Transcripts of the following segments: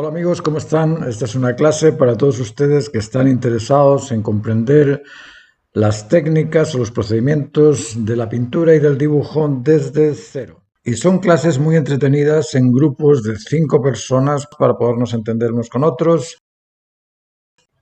Hola amigos, ¿cómo están? Esta es una clase para todos ustedes que están interesados en comprender las técnicas o los procedimientos de la pintura y del dibujo desde cero. Y son clases muy entretenidas en grupos de 5 personas para podernos entender unos con otros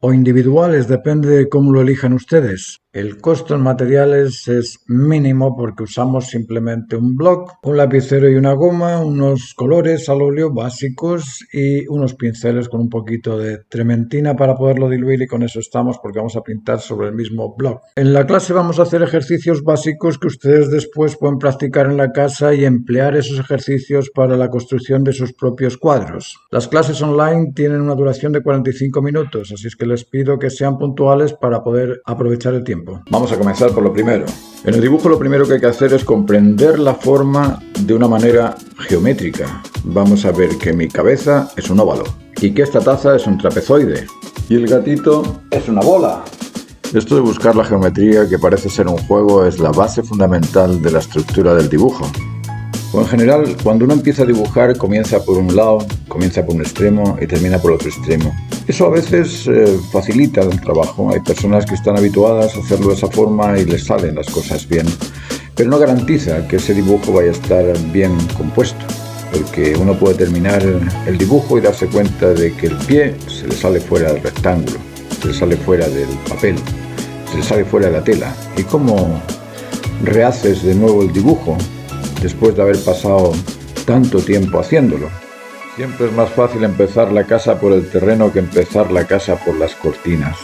o individuales, depende de cómo lo elijan ustedes. El costo en materiales es mínimo porque usamos simplemente un bloc, un lapicero y una goma, unos colores al óleo básicos y unos pinceles con un poquito de trementina para poderlo diluir, y con eso estamos, porque vamos a pintar sobre el mismo bloc. En la clase vamos a hacer ejercicios básicos que ustedes después pueden practicar en la casa y emplear esos ejercicios para la construcción de sus propios cuadros. Las clases online tienen una duración de 45 minutos, así es que les pido que sean puntuales para poder aprovechar el tiempo. Vamos a comenzar por lo primero. En el dibujo lo primero que hay que hacer es comprender la forma de una manera geométrica. Vamos a ver que mi cabeza es un óvalo y que esta taza es un trapezoide y el gatito es una bola. Esto de buscar la geometría, que parece ser un juego, es la base fundamental de la estructura del dibujo. O en general, cuando uno empieza a dibujar, comienza por un lado, comienza por un extremo y termina por otro extremo. Eso a veces facilita el trabajo. Hay personas que están habituadas a hacerlo de esa forma y les salen las cosas bien, pero no garantiza que ese dibujo vaya a estar bien compuesto, porque uno puede terminar el dibujo y darse cuenta de que el pie se le sale fuera del rectángulo, se le sale fuera del papel, se le sale fuera de la tela. ¿Y cómo rehaces de nuevo el dibujo después de haber pasado tanto tiempo haciéndolo? Siempre es más fácil empezar la casa por el terreno que empezar la casa por las cortinas.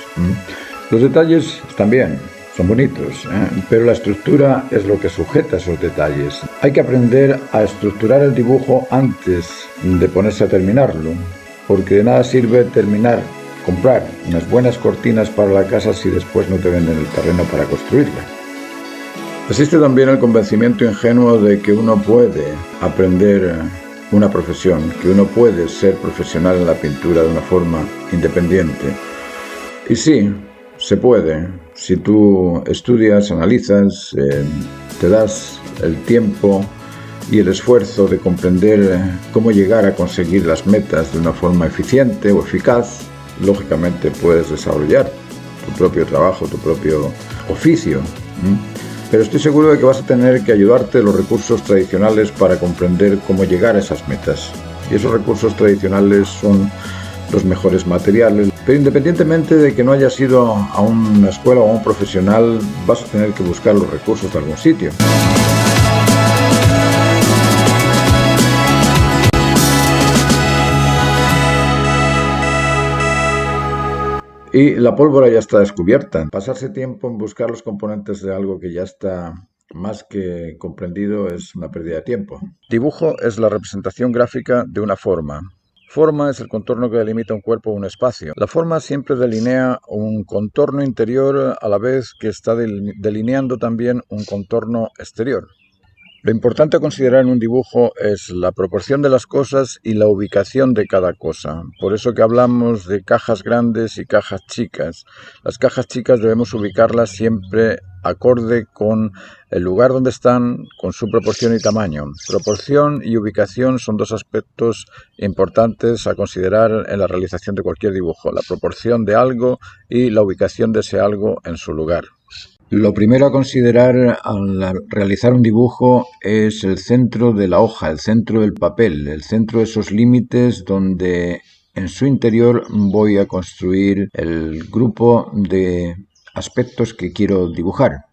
Los detalles están bien, son bonitos, pero la estructura es lo que sujeta esos detalles. Hay que aprender a estructurar el dibujo antes de ponerse a terminarlo, porque de nada sirve comprar unas buenas cortinas para la casa si después no te venden el terreno para construirla. Existe también el convencimiento ingenuo de que uno puede aprender una profesión, que uno puede ser profesional en la pintura de una forma independiente. Y sí, se puede. Si tú estudias, analizas, te das el tiempo y el esfuerzo de comprender cómo llegar a conseguir las metas de una forma eficiente o eficaz, lógicamente puedes desarrollar tu propio trabajo, tu propio oficio. Pero estoy seguro de que vas a tener que ayudarte de los recursos tradicionales para comprender cómo llegar a esas metas. Y esos recursos tradicionales son los mejores materiales. Pero independientemente de que no hayas ido a una escuela o a un profesional, vas a tener que buscar los recursos de algún sitio. Y la pólvora ya está descubierta. Pasarse tiempo en buscar los componentes de algo que ya está más que comprendido es una pérdida de tiempo. Dibujo es la representación gráfica de una forma. Forma es el contorno que delimita un cuerpo o un espacio. La forma siempre delinea un contorno interior a la vez que está delineando también un contorno exterior. Lo importante a considerar en un dibujo es la proporción de las cosas y la ubicación de cada cosa. Por eso que hablamos de cajas grandes y cajas chicas. Las cajas chicas debemos ubicarlas siempre acorde con el lugar donde están, con su proporción y tamaño. Proporción y ubicación son dos aspectos importantes a considerar en la realización de cualquier dibujo. La proporción de algo y la ubicación de ese algo en su lugar. Lo primero a considerar al realizar un dibujo es el centro de la hoja, el centro del papel, el centro de esos límites donde en su interior voy a construir el grupo de aspectos que quiero dibujar.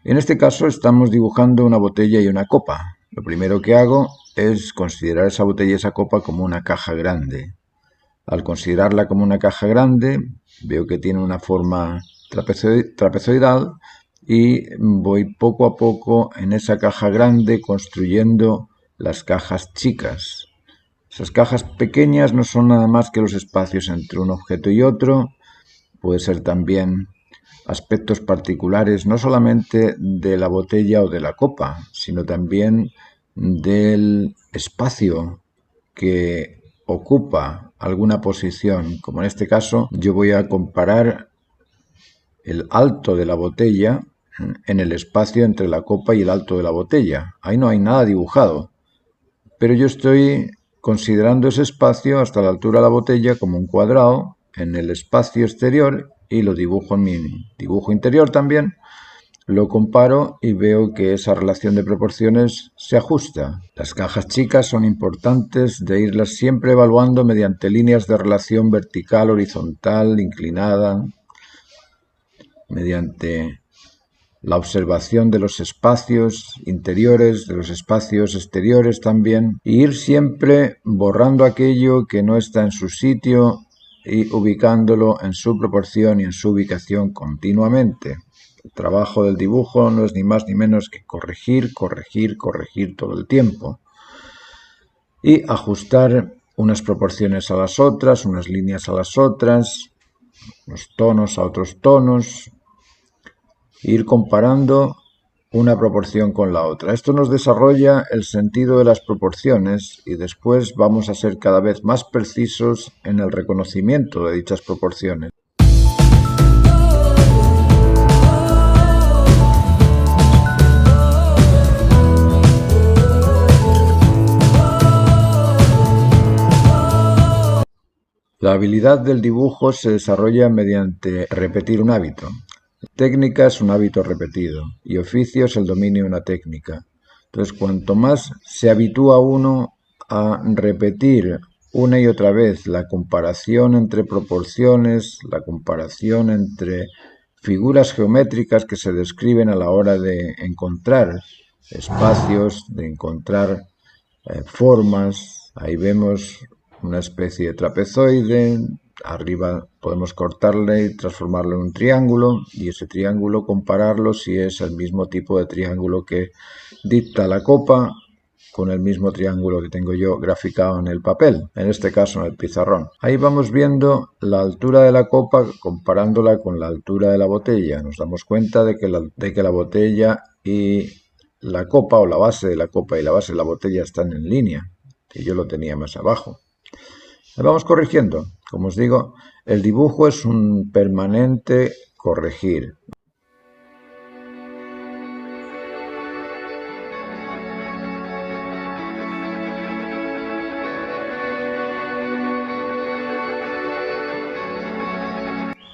En este caso estamos dibujando una botella y una copa. Lo primero que hago es considerar esa botella y esa copa como una caja grande. Al considerarla como una caja grande, veo que tiene una forma trapezoidal y voy poco a poco en esa caja grande construyendo las cajas chicas. Esas cajas pequeñas no son nada más que los espacios entre un objeto y otro. Puede ser también aspectos particulares no solamente de la botella o de la copa, sino también del espacio que ocupa alguna posición. Como en este caso, yo voy a comparar el alto de la botella en el espacio entre la copa y el alto de la botella. Ahí no hay nada dibujado, pero yo estoy considerando ese espacio hasta la altura de la botella como un cuadrado en el espacio exterior y lo dibujo en mi dibujo interior también. Lo comparo y veo que esa relación de proporciones se ajusta. Las cajas chicas son importantes de irlas siempre evaluando mediante líneas de relación vertical, horizontal, inclinada, mediante la observación de los espacios interiores, de los espacios exteriores también, y ir siempre borrando aquello que no está en su sitio y ubicándolo en su proporción y en su ubicación continuamente. El trabajo del dibujo no es ni más ni menos que corregir, corregir, corregir todo el tiempo y ajustar unas proporciones a las otras, unas líneas a las otras, unos tonos a otros tonos, ir comparando una proporción con la otra. Esto nos desarrolla el sentido de las proporciones y después vamos a ser cada vez más precisos en el reconocimiento de dichas proporciones. La habilidad del dibujo se desarrolla mediante repetir un hábito. Técnica es un hábito repetido y oficio es el dominio de una técnica. Entonces, cuanto más se habitúa uno a repetir una y otra vez la comparación entre proporciones, la comparación entre figuras geométricas que se describen a la hora de encontrar espacios, de encontrar formas, ahí vemos una especie de trapezoide, arriba podemos cortarle y transformarlo en un triángulo y ese triángulo compararlo si es el mismo tipo de triángulo que dicta la copa con el mismo triángulo que tengo yo graficado en el papel, en este caso en el pizarrón. Ahí vamos viendo la altura de la copa comparándola con la altura de la botella. Nos damos cuenta de que la botella y la copa, o la base de la copa y la base de la botella están en línea, que yo lo tenía más abajo. Vamos corrigiendo. Como os digo, el dibujo es un permanente corregir.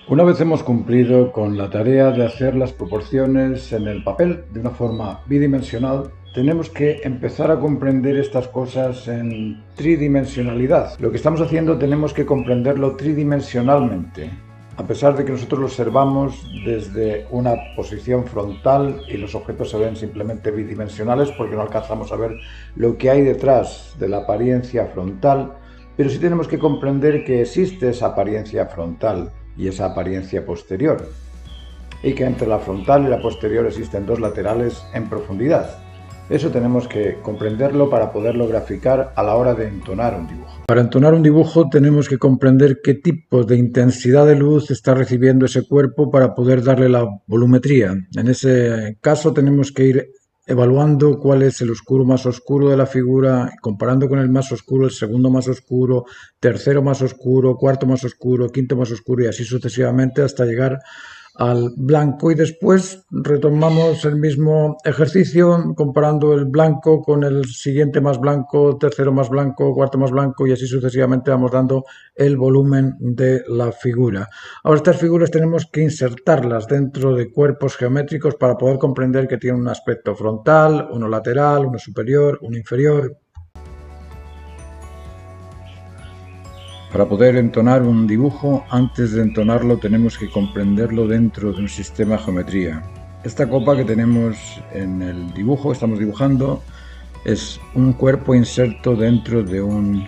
Una vez hemos cumplido con la tarea de hacer las proporciones en el papel de una forma bidimensional, tenemos que empezar a comprender estas cosas en tridimensionalidad. Lo que estamos haciendo tenemos que comprenderlo tridimensionalmente. A pesar de que nosotros lo observamos desde una posición frontal y los objetos se ven simplemente bidimensionales porque no alcanzamos a ver lo que hay detrás de la apariencia frontal, pero sí tenemos que comprender que existe esa apariencia frontal y esa apariencia posterior, y que entre la frontal y la posterior existen dos laterales en profundidad. Eso tenemos que comprenderlo para poderlo graficar a la hora de entonar un dibujo. Para entonar un dibujo tenemos que comprender qué tipo de intensidad de luz está recibiendo ese cuerpo para poder darle la volumetría. En ese caso tenemos que ir evaluando cuál es el oscuro más oscuro de la figura, comparando con el más oscuro, el segundo más oscuro, tercero más oscuro, cuarto más oscuro, quinto más oscuro y así sucesivamente hasta llegar al blanco, y después retomamos el mismo ejercicio comparando el blanco con el siguiente más blanco, tercero más blanco, cuarto más blanco y así sucesivamente vamos dando el volumen de la figura. Ahora estas figuras tenemos que insertarlas dentro de cuerpos geométricos para poder comprender que tienen un aspecto frontal, uno lateral, uno superior, uno inferior. Para poder entonar un dibujo, antes de entonarlo tenemos que comprenderlo dentro de un sistema de geometría. Esta copa que tenemos en el dibujo que estamos dibujando es un cuerpo inserto dentro de un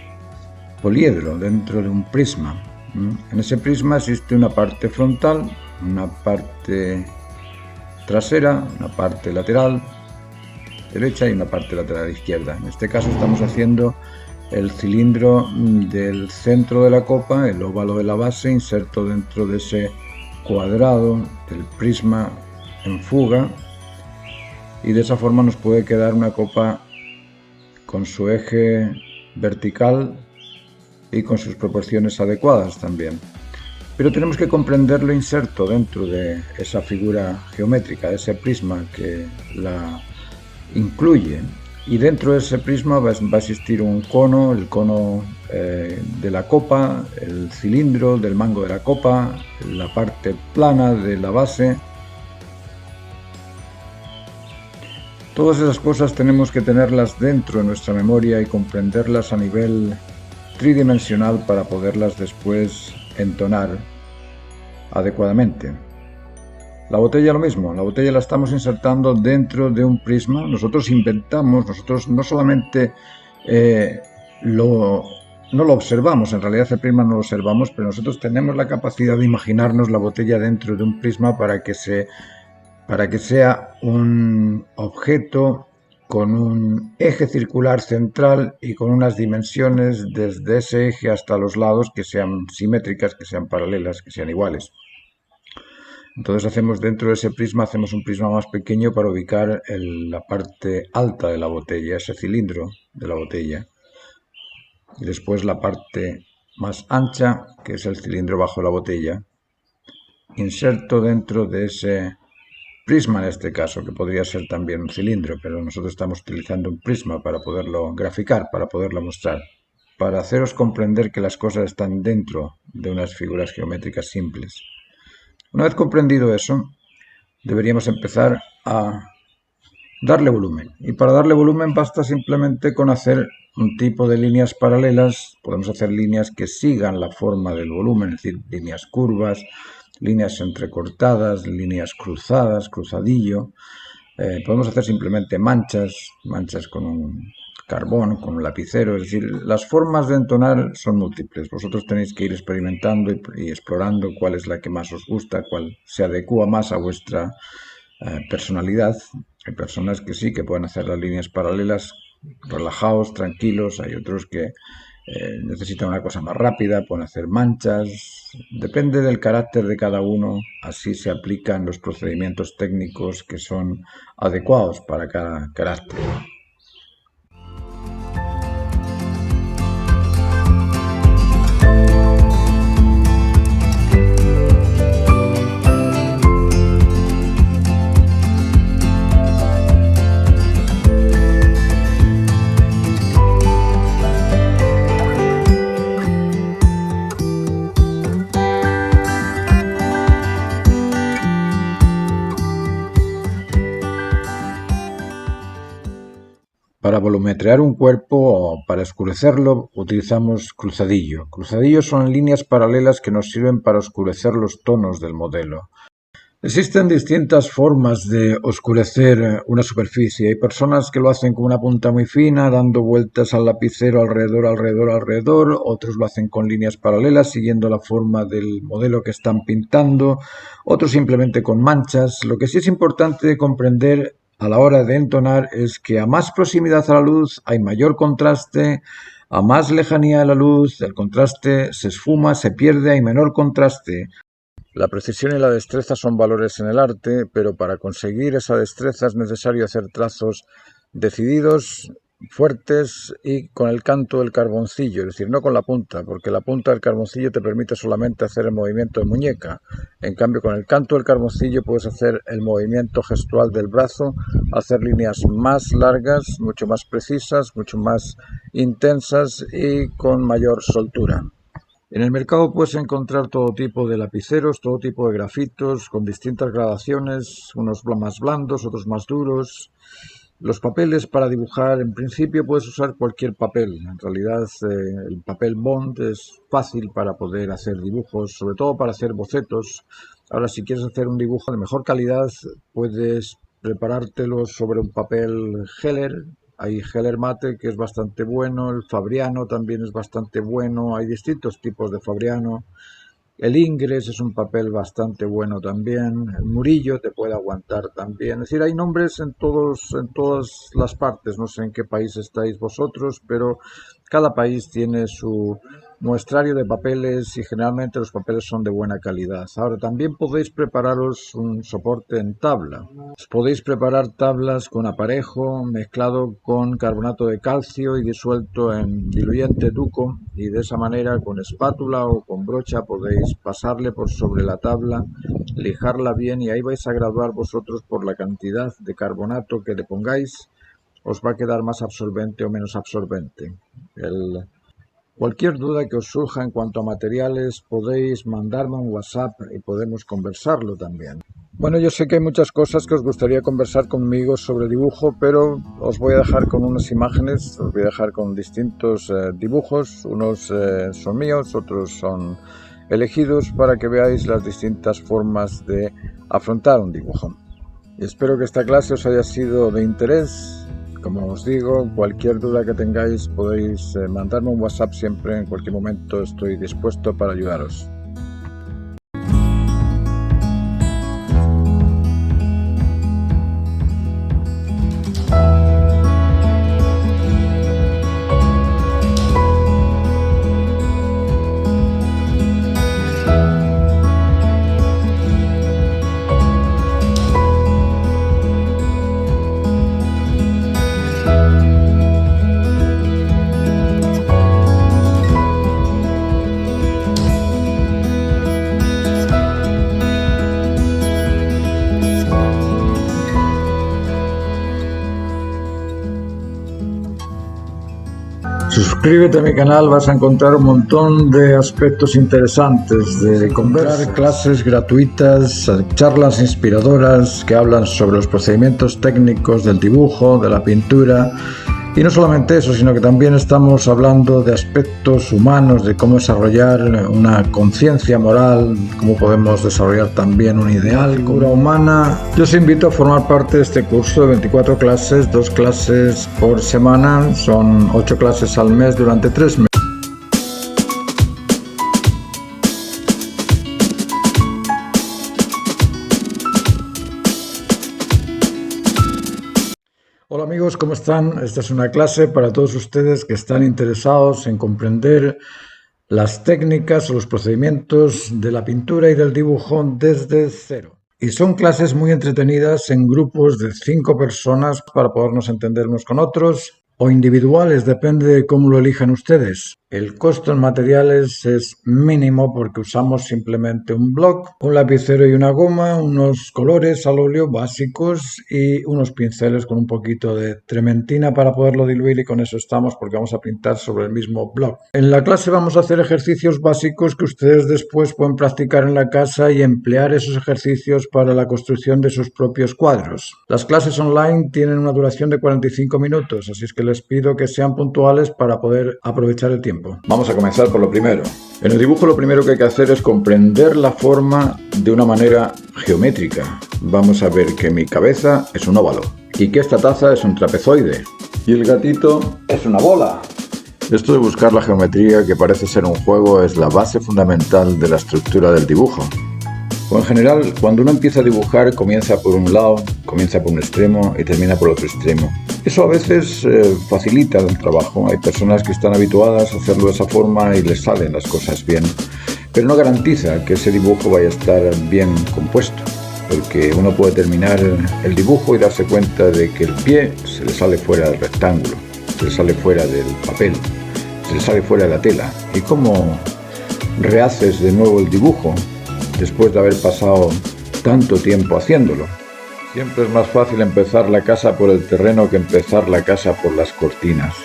poliedro, dentro de un prisma. En ese prisma existe una parte frontal, una parte trasera, una parte lateral derecha y una parte lateral izquierda. En este caso estamos haciendo el cilindro del centro de la copa, el óvalo de la base, inserto dentro de ese cuadrado del prisma en fuga, y de esa forma nos puede quedar una copa con su eje vertical y con sus proporciones adecuadas también. Pero tenemos que comprenderlo inserto dentro de esa figura geométrica, de ese prisma que la incluye. y dentro de ese prisma va a existir un cono, el cono de la copa, el cilindro del mango de la copa, la parte plana de la base. Todas esas cosas tenemos que tenerlas dentro de nuestra memoria y comprenderlas a nivel tridimensional para poderlas después entonar adecuadamente. La botella lo mismo, la botella la estamos insertando dentro de un prisma. Nosotros inventamos, nosotros no solamente no lo observamos, en realidad el prisma no lo observamos, pero nosotros tenemos la capacidad de imaginarnos la botella dentro de un prisma para que sea un objeto con un eje circular central y con unas dimensiones desde ese eje hasta los lados que sean simétricas, que sean paralelas, que sean iguales. Entonces hacemos dentro de ese prisma, hacemos un prisma más pequeño para ubicar la parte alta de la botella, ese cilindro de la botella. Y después la parte más ancha, que es el cilindro bajo la botella. Inserto dentro de ese prisma en este caso, que podría ser también un cilindro, pero nosotros estamos utilizando un prisma para poderlo graficar, para poderlo mostrar, para haceros comprender que las cosas están dentro de unas figuras geométricas simples. Una vez comprendido eso, deberíamos empezar a darle volumen. Y para darle volumen basta simplemente con hacer un tipo de líneas paralelas. Podemos hacer líneas que sigan la forma del volumen, es decir, líneas curvas, líneas entrecortadas, líneas cruzadas, cruzadillo. Podemos hacer simplemente manchas con un carbón, con un lapicero. Es decir, las formas de entonar son múltiples. Vosotros tenéis que ir experimentando y explorando cuál es la que más os gusta, cuál se adecua más a vuestra personalidad. Hay personas que sí, que pueden hacer las líneas paralelas relajados, tranquilos. Hay otros que necesitan una cosa más rápida, pueden hacer manchas. Depende del carácter de cada uno, así se aplican los procedimientos técnicos que son adecuados para cada carácter. Para volumetrear un cuerpo o para oscurecerlo utilizamos cruzadillo. Cruzadillos son líneas paralelas que nos sirven para oscurecer los tonos del modelo. Existen distintas formas de oscurecer una superficie. Hay personas que lo hacen con una punta muy fina, dando vueltas al lapicero alrededor. Otros lo hacen con líneas paralelas, siguiendo la forma del modelo que están pintando. Otros simplemente con manchas. Lo que sí es importante comprender a la hora de entonar es que a más proximidad a la luz hay mayor contraste, a más lejanía de la luz el contraste se esfuma, se pierde, hay menor contraste. La precisión y la destreza son valores en el arte, pero para conseguir esa destreza es necesario hacer trazos decididos, fuertes y con el canto del carboncillo, es decir, no con la punta, porque la punta del carboncillo te permite solamente hacer el movimiento de muñeca. En cambio, con el canto del carboncillo puedes hacer el movimiento gestual del brazo, hacer líneas más largas, mucho más precisas, mucho más intensas y con mayor soltura. En el mercado puedes encontrar todo tipo de lapiceros, todo tipo de grafitos con distintas gradaciones, unos más blandos, otros más duros. Los papeles para dibujar, en principio puedes usar cualquier papel. En realidad el papel Bond es fácil para poder hacer dibujos, sobre todo para hacer bocetos. Ahora, si quieres hacer un dibujo de mejor calidad, puedes preparártelo sobre un papel Heller. Hay Heller Mate, que es bastante bueno, el Fabriano también es bastante bueno, hay distintos tipos de Fabriano. El Ingres es un papel bastante bueno también, el Murillo te puede aguantar también. Es decir, hay nombres en todas las partes, no sé en qué país estáis vosotros, pero cada país tiene su muestrario de papeles y generalmente los papeles son de buena calidad. Ahora, también podéis prepararos un soporte en tabla. Podéis preparar tablas con aparejo mezclado con carbonato de calcio y disuelto en diluyente duco, y de esa manera con espátula o con brocha podéis pasarle por sobre la tabla, lijarla bien y ahí vais a graduar vosotros por la cantidad de carbonato que le pongáis os va a quedar más absorbente o menos absorbente. Cualquier duda que os surja en cuanto a materiales podéis mandarme un WhatsApp y podemos conversarlo también. Bueno, yo sé que hay muchas cosas que os gustaría conversar conmigo sobre dibujo, pero os voy a dejar con unas imágenes, os voy a dejar con distintos dibujos, unos son míos, otros son elegidos para que veáis las distintas formas de afrontar un dibujo. Y espero que esta clase os haya sido de interés. Como os digo, cualquier duda que tengáis podéis mandarme un WhatsApp siempre, en cualquier momento estoy dispuesto para ayudaros. Suscríbete a mi canal, vas a encontrar un montón de aspectos interesantes, de encontrar clases gratuitas, charlas inspiradoras que hablan sobre los procedimientos técnicos del dibujo, de la pintura. Y no solamente eso, sino que también estamos hablando de aspectos humanos, de cómo desarrollar una conciencia moral, cómo podemos desarrollar también un ideal, figura humana. Yo os invito a formar parte de este curso de 24 clases, 2 clases por semana, son 8 clases al mes durante 3 meses. Hola amigos, ¿cómo están? Esta es una clase para todos ustedes que están interesados en comprender las técnicas o los procedimientos de la pintura y del dibujo desde cero. Y son clases muy entretenidas en grupos de 5 personas para podernos entender unos con otros, o individuales, depende de cómo lo elijan ustedes. El costo en materiales es mínimo porque usamos simplemente un bloc, un lapicero y una goma, unos colores al óleo básicos y unos pinceles con un poquito de trementina para poderlo diluir, y con eso estamos, porque vamos a pintar sobre el mismo bloc. En la clase vamos a hacer ejercicios básicos que ustedes después pueden practicar en la casa y emplear esos ejercicios para la construcción de sus propios cuadros. Las clases online tienen una duración de 45 minutos, así es que les pido que sean puntuales para poder aprovechar el tiempo. Vamos a comenzar por lo primero. En el dibujo lo primero que hay que hacer es comprender la forma de una manera geométrica. Vamos a ver que mi cabeza es un óvalo y que esta taza es un trapezoide y el gatito es una bola. Esto de buscar la geometría, que parece ser un juego, es la base fundamental de la estructura del dibujo. O en general, cuando uno empieza a dibujar, comienza por un lado, comienza por un extremo y termina por otro extremo. Eso a veces facilita el trabajo. Hay personas que están habituadas a hacerlo de esa forma y les salen las cosas bien, pero no garantiza que ese dibujo vaya a estar bien compuesto, porque uno puede terminar el dibujo y darse cuenta de que el pie se le sale fuera del rectángulo, se le sale fuera del papel, se le sale fuera de la tela. ¿Y cómo rehaces de nuevo el dibujo después de haber pasado tanto tiempo haciéndolo? Siempre es más fácil empezar la casa por el terreno que empezar la casa por las cortinas.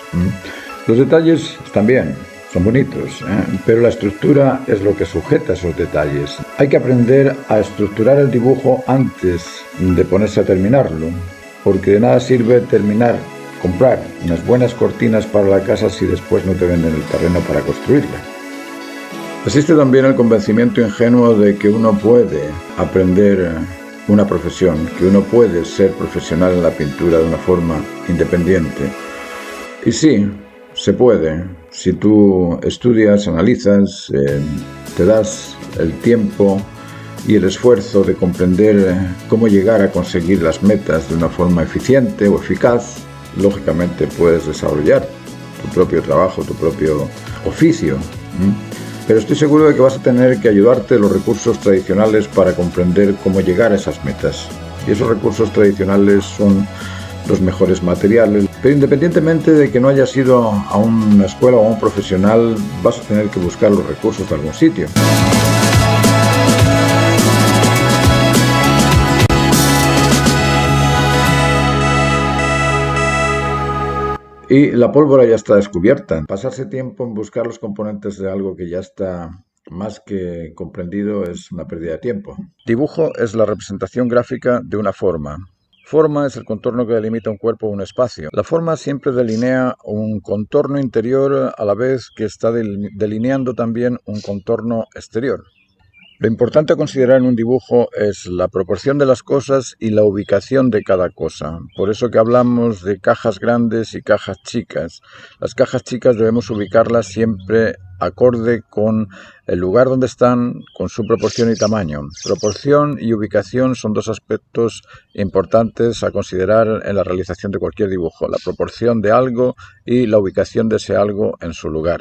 Los detalles están bien, son bonitos, pero la estructura es lo que sujeta esos detalles. Hay que aprender a estructurar el dibujo antes de ponerse a terminarlo, porque de nada sirve comprar unas buenas cortinas para la casa si después no te venden el terreno para construirla. Existe también el convencimiento ingenuo de que uno puede aprender una profesión, que uno puede ser profesional en la pintura de una forma independiente. Y sí, se puede. Si tú estudias, analizas, te das el tiempo y el esfuerzo de comprender cómo llegar a conseguir las metas de una forma eficiente o eficaz, lógicamente puedes desarrollar tu propio trabajo, tu propio oficio. Pero estoy seguro de que vas a tener que ayudarte de los recursos tradicionales para comprender cómo llegar a esas metas. Y esos recursos tradicionales son los mejores materiales. Pero independientemente de que no hayas ido a una escuela o a un profesional, vas a tener que buscar los recursos de algún sitio. Y la pólvora ya está descubierta. Pasarse tiempo en buscar los componentes de algo que ya está más que comprendido es una pérdida de tiempo. Dibujo es la representación gráfica de una forma. Forma es el contorno que delimita un cuerpo o un espacio. La forma siempre delinea un contorno interior a la vez que está delineando también un contorno exterior. Lo importante a considerar en un dibujo es la proporción de las cosas y la ubicación de cada cosa. Por eso que hablamos de cajas grandes y cajas chicas. Las cajas chicas debemos ubicarlas siempre acorde con el lugar donde están, con su proporción y tamaño. Proporción y ubicación son dos aspectos importantes a considerar en la realización de cualquier dibujo. La proporción de algo y la ubicación de ese algo en su lugar.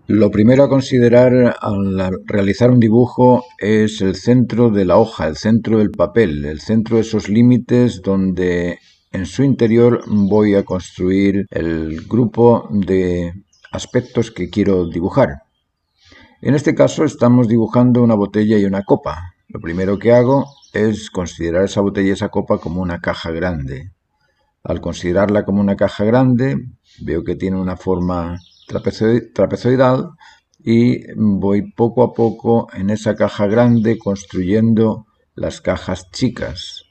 Lo primero a considerar al realizar un dibujo es el centro de la hoja, el centro del papel, el centro de esos límites donde en su interior voy a construir el grupo de aspectos que quiero dibujar. En este caso estamos dibujando una botella y una copa. Lo primero que hago es considerar esa botella y esa copa como una caja grande. Al considerarla como una caja grande, veo que tiene una forma trapezoidal y voy poco a poco en esa caja grande construyendo las cajas chicas.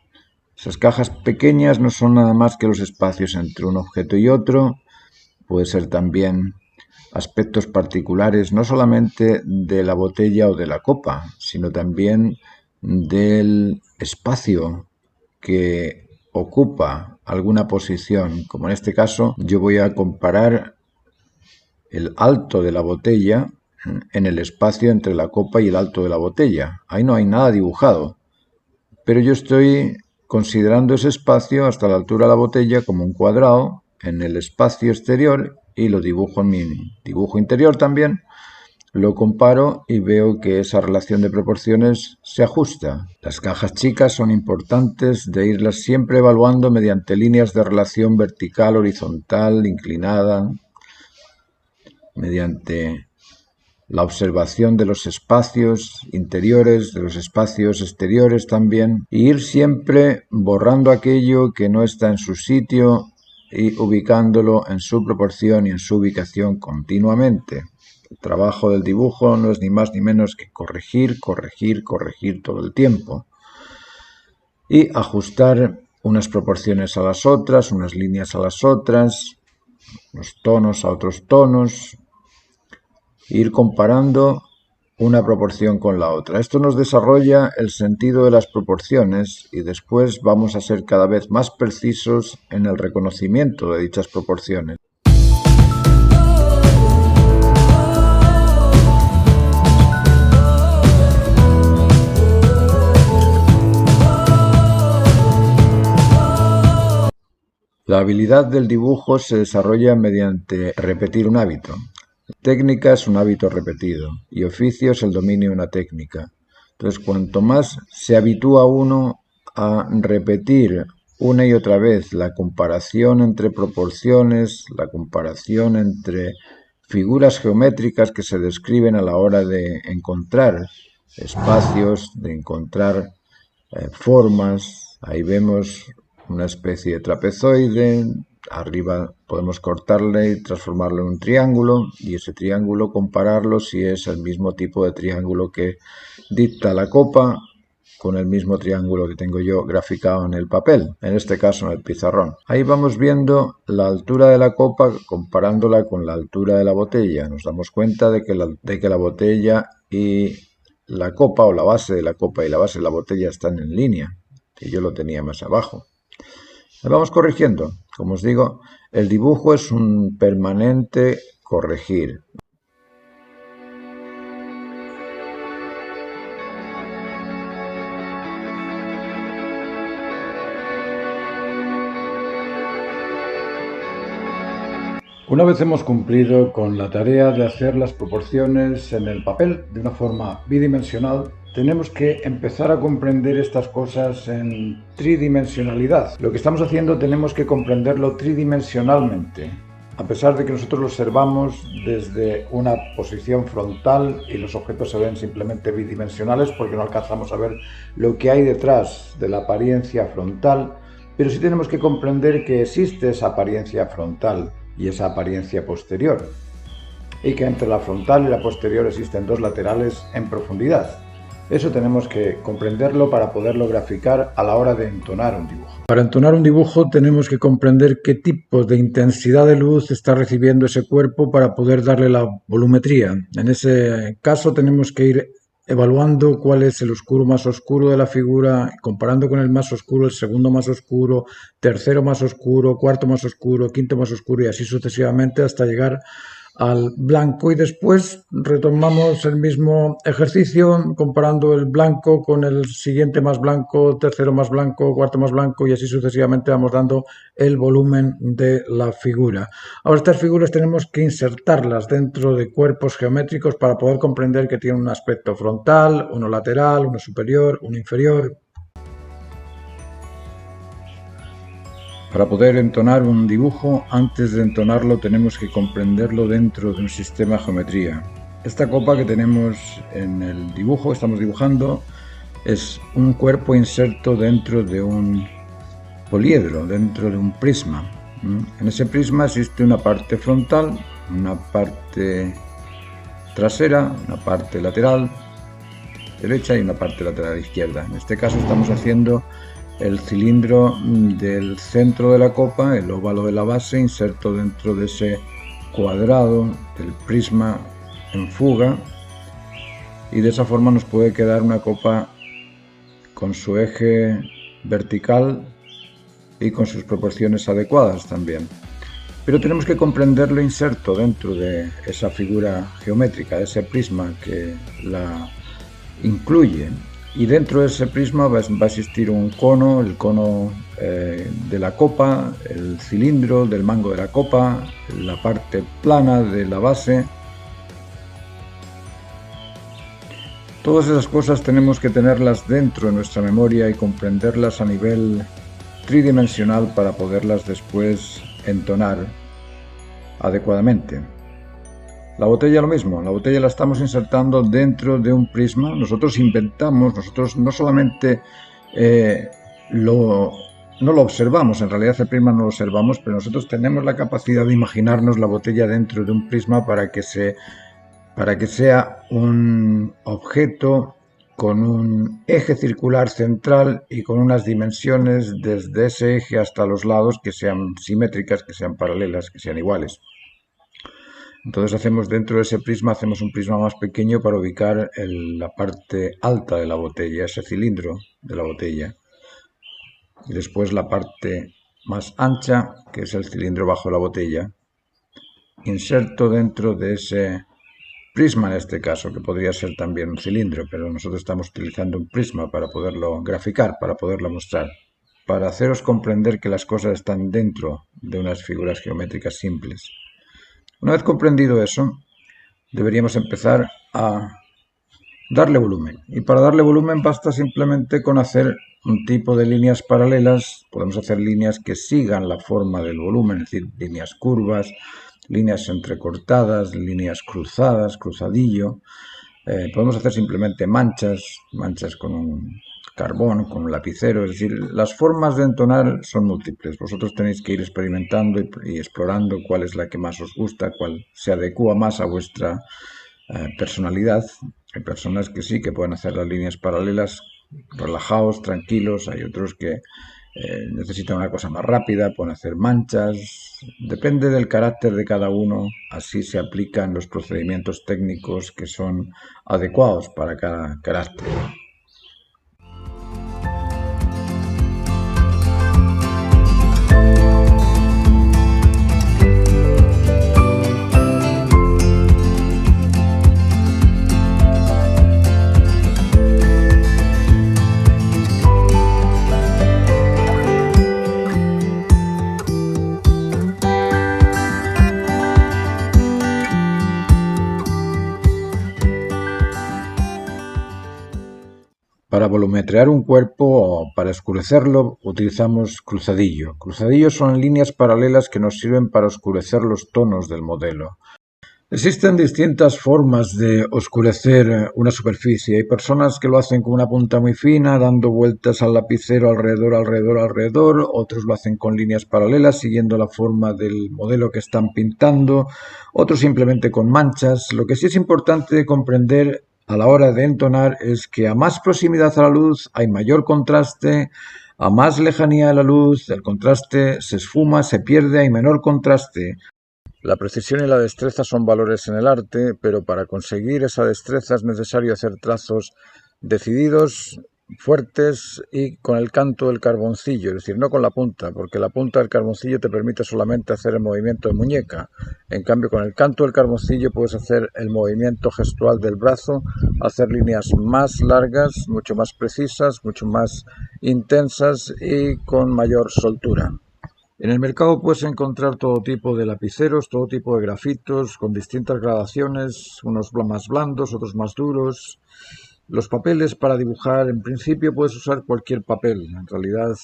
Esas cajas pequeñas no son nada más que los espacios entre un objeto y otro. Puede ser también aspectos particulares no solamente de la botella o de la copa, sino también del espacio que ocupa alguna posición, como en este caso yo voy a comparar el alto de la botella en el espacio entre la copa y el alto de la botella. Ahí no hay nada dibujado, pero yo estoy considerando ese espacio hasta la altura de la botella como un cuadrado en el espacio exterior y lo dibujo en mi dibujo interior también. Lo comparo y veo que esa relación de proporciones se ajusta. Las cajas chicas son importantes de irlas siempre evaluando mediante líneas de relación vertical, horizontal, inclinada, mediante la observación de los espacios interiores, de los espacios exteriores también, y ir siempre borrando aquello que no está en su sitio y ubicándolo en su proporción y en su ubicación continuamente. El trabajo del dibujo no es ni más ni menos que corregir todo el tiempo y ajustar unas proporciones a las otras, unas líneas a las otras, unos tonos a otros tonos, ir comparando una proporción con la otra. Esto nos desarrolla el sentido de las proporciones y después vamos a ser cada vez más precisos en el reconocimiento de dichas proporciones. La habilidad del dibujo se desarrolla mediante repetir un hábito. Técnica es un hábito repetido y oficio es el dominio de una técnica. Entonces, cuanto más se habitúa uno a repetir una y otra vez la comparación entre proporciones, la comparación entre figuras geométricas que se describen a la hora de encontrar espacios, de encontrar formas, ahí vemos una especie de trapezoide, arriba podemos cortarle y transformarlo en un triángulo y ese triángulo compararlo si es el mismo tipo de triángulo que dicta la copa con el mismo triángulo que tengo yo graficado en el papel, en este caso en el pizarrón. Ahí vamos viendo la altura de la copa comparándola con la altura de la botella. Nos damos cuenta de que la botella y la copa o la base de la copa y la base de la botella están en línea y yo lo tenía más abajo. Vamos corrigiendo. Como os digo, el dibujo es un permanente corregir. Una vez hemos cumplido con la tarea de hacer las proporciones en el papel de una forma bidimensional, tenemos que empezar a comprender estas cosas en tridimensionalidad. Lo que estamos haciendo tenemos que comprenderlo tridimensionalmente, a pesar de que nosotros lo observamos desde una posición frontal y los objetos se ven simplemente bidimensionales porque no alcanzamos a ver lo que hay detrás de la apariencia frontal, pero sí tenemos que comprender que existe esa apariencia frontal y esa apariencia posterior, y que entre la frontal y la posterior existen dos laterales en profundidad. Eso tenemos que comprenderlo para poderlo graficar a la hora de entonar un dibujo. Para entonar un dibujo tenemos que comprender qué tipo de intensidad de luz está recibiendo ese cuerpo para poder darle la volumetría. En ese caso tenemos que ir evaluando cuál es el oscuro más oscuro de la figura, comparando con el más oscuro, el segundo más oscuro, tercero más oscuro, cuarto más oscuro, quinto más oscuro y así sucesivamente hasta llegar al blanco, y después retomamos el mismo ejercicio comparando el blanco con el siguiente más blanco, tercero más blanco, cuarto más blanco y así sucesivamente vamos dando el volumen de la figura. Ahora estas figuras tenemos que insertarlas dentro de cuerpos geométricos para poder comprender que tienen un aspecto frontal, uno lateral, uno superior, uno inferior. Para poder entonar un dibujo, antes de entonarlo tenemos que comprenderlo dentro de un sistema de geometría. Esta copa que tenemos en el dibujo, estamos dibujando, es un cuerpo inserto dentro de un poliedro, dentro de un prisma. En ese prisma existe una parte frontal, una parte trasera, una parte lateral derecha y una parte lateral izquierda. En este caso estamos haciendo el cilindro del centro de la copa, el óvalo de la base, inserto dentro de ese cuadrado del prisma en fuga, y de esa forma nos puede quedar una copa con su eje vertical y con sus proporciones adecuadas también. Pero tenemos que comprenderlo inserto dentro de esa figura geométrica, de ese prisma que la incluye. Y dentro de ese prisma va a existir un cono, el cono de la copa, el cilindro del mango de la copa, la parte plana de la base. Todas esas cosas tenemos que tenerlas dentro de nuestra memoria y comprenderlas a nivel tridimensional para poderlas después entonar adecuadamente. La botella lo mismo, la botella la estamos insertando dentro de un prisma. Nosotros inventamos, nosotros no solamente no lo observamos, en realidad el prisma no lo observamos, pero nosotros tenemos la capacidad de imaginarnos la botella dentro de un prisma para que sea un objeto con un eje circular central y con unas dimensiones desde ese eje hasta los lados que sean simétricas, que sean paralelas, que sean iguales. Entonces dentro de ese prisma hacemos un prisma más pequeño para ubicar la parte alta de la botella, ese cilindro de la botella. Y después la parte más ancha, que es el cilindro bajo la botella. Inserto dentro de ese prisma en este caso, que podría ser también un cilindro, pero nosotros estamos utilizando un prisma para poderlo graficar, para poderlo mostrar, para haceros comprender que las cosas están dentro de unas figuras geométricas simples. Una vez comprendido eso, deberíamos empezar a darle volumen. Y para darle volumen basta simplemente con hacer un tipo de líneas paralelas. Podemos hacer líneas que sigan la forma del volumen, es decir, líneas curvas, líneas entrecortadas, líneas cruzadas, cruzadillo. Podemos hacer simplemente manchas con un carbón, con un lapicero, es decir, las formas de entonar son múltiples. Vosotros tenéis que ir experimentando y explorando cuál es la que más os gusta, cuál se adecua más a vuestra personalidad. Hay personas que sí, que pueden hacer las líneas paralelas relajados, tranquilos. Hay otros que necesitan una cosa más rápida, pueden hacer manchas. Depende del carácter de cada uno, así se aplican los procedimientos técnicos que son adecuados para cada carácter. Para volumetrear un cuerpo o para oscurecerlo utilizamos cruzadillo. Cruzadillos son líneas paralelas que nos sirven para oscurecer los tonos del modelo. Existen distintas formas de oscurecer una superficie. Hay personas que lo hacen con una punta muy fina, dando vueltas al lapicero alrededor. Otros lo hacen con líneas paralelas, siguiendo la forma del modelo que están pintando. Otros simplemente con manchas. Lo que sí es importante comprender a la hora de entonar es que a más proximidad a la luz hay mayor contraste. A más lejanía de la luz, el contraste se esfuma, se pierde, hay menor contraste. La precisión y la destreza son valores en el arte, pero para conseguir esa destreza es necesario hacer trazos decididos, fuertes y con el canto del carboncillo, es decir, no con la punta, porque la punta del carboncillo te permite solamente hacer el movimiento de muñeca. En cambio, con el canto del carboncillo puedes hacer el movimiento gestual del brazo, hacer líneas más largas, mucho más precisas, mucho más intensas y con mayor soltura. En el mercado puedes encontrar todo tipo de lapiceros, todo tipo de grafitos, con distintas gradaciones, unos más blandos, otros más duros. Los papeles para dibujar, en principio puedes usar cualquier papel. En realidad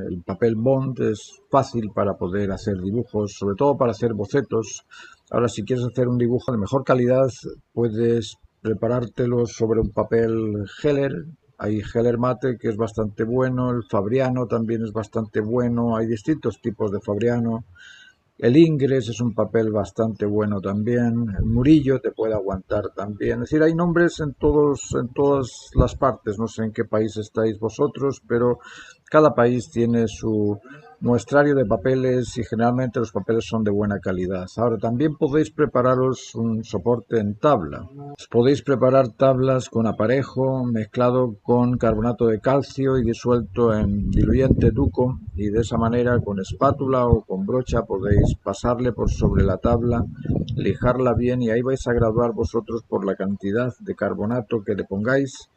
el papel Bond es fácil para poder hacer dibujos, sobre todo para hacer bocetos. Ahora, si quieres hacer un dibujo de mejor calidad, puedes preparártelo sobre un papel Heller. Hay Heller Mate, que es bastante bueno, el Fabriano también es bastante bueno, hay distintos tipos de Fabriano. El Ingres es un papel bastante bueno también, el Murillo te puede aguantar también. Es decir, hay nombres en todas las partes, no sé en qué país estáis vosotros, pero cada país tiene su muestrario de papeles y generalmente los papeles son de buena calidad. Ahora, también podéis prepararos un soporte en tabla. Os podéis preparar tablas con aparejo mezclado con carbonato de calcio y disuelto en diluyente Duco, y de esa manera con espátula o con brocha podéis pasarle por sobre la tabla, lijarla bien y ahí vais a graduar vosotros por la cantidad de carbonato que le pongáis.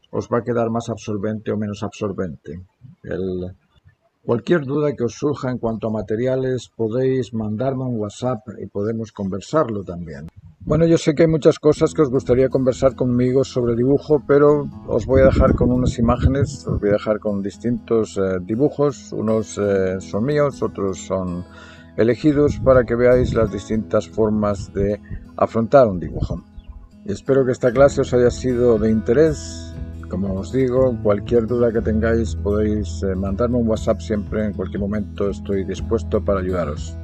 Os va a quedar más absorbente o menos absorbente. Cualquier duda que os surja en cuanto a materiales podéis mandarme un WhatsApp y podemos conversarlo también. Bueno, yo sé que hay muchas cosas que os gustaría conversar conmigo sobre dibujo, pero os voy a dejar con unas imágenes, os voy a dejar con distintos dibujos, unos son míos, otros son elegidos para que veáis las distintas formas de afrontar un dibujo. Y espero que esta clase os haya sido de interés. Como os digo, cualquier duda que tengáis podéis mandarme un WhatsApp siempre, en cualquier momento estoy dispuesto para ayudaros.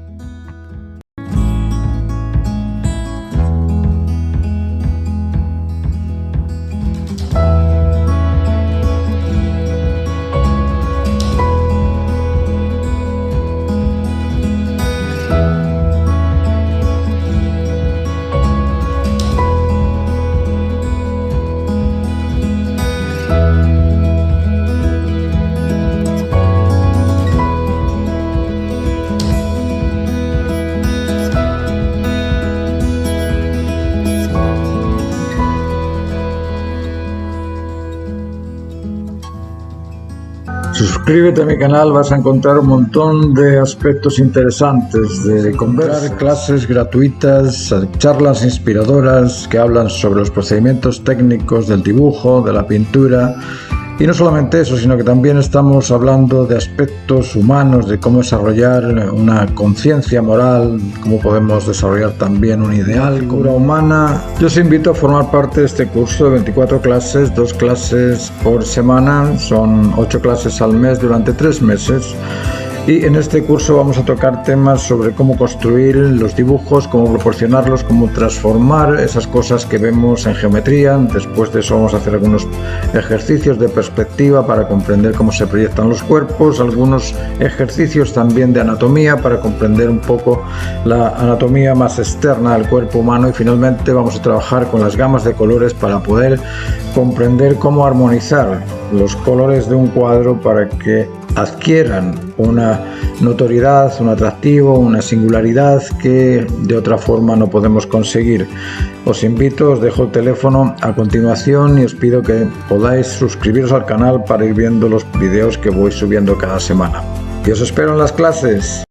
Suscríbete a mi canal, vas a encontrar un montón de aspectos interesantes, de comprar clases gratuitas, charlas inspiradoras que hablan sobre los procedimientos técnicos del dibujo, de la pintura. Y no solamente eso, sino que también estamos hablando de aspectos humanos, de cómo desarrollar una conciencia moral, cómo podemos desarrollar también un ideal, cultura humana. Yo os invito a formar parte de este curso de 24 clases, 2 clases por semana, son 8 clases al mes durante 3 meses. Y en este curso vamos a tocar temas sobre cómo construir los dibujos, cómo proporcionarlos, cómo transformar esas cosas que vemos en geometría. Después de eso vamos a hacer algunos ejercicios de perspectiva para comprender cómo se proyectan los cuerpos, algunos ejercicios también de anatomía para comprender un poco la anatomía más externa del cuerpo humano, y finalmente vamos a trabajar con las gamas de colores para poder comprender cómo armonizar los colores de un cuadro para que adquieran una notoriedad, un atractivo, una singularidad que de otra forma no podemos conseguir. Os invito, os dejo el teléfono a continuación y os pido que podáis suscribiros al canal para ir viendo los vídeos que voy subiendo cada semana. Y os espero en las clases.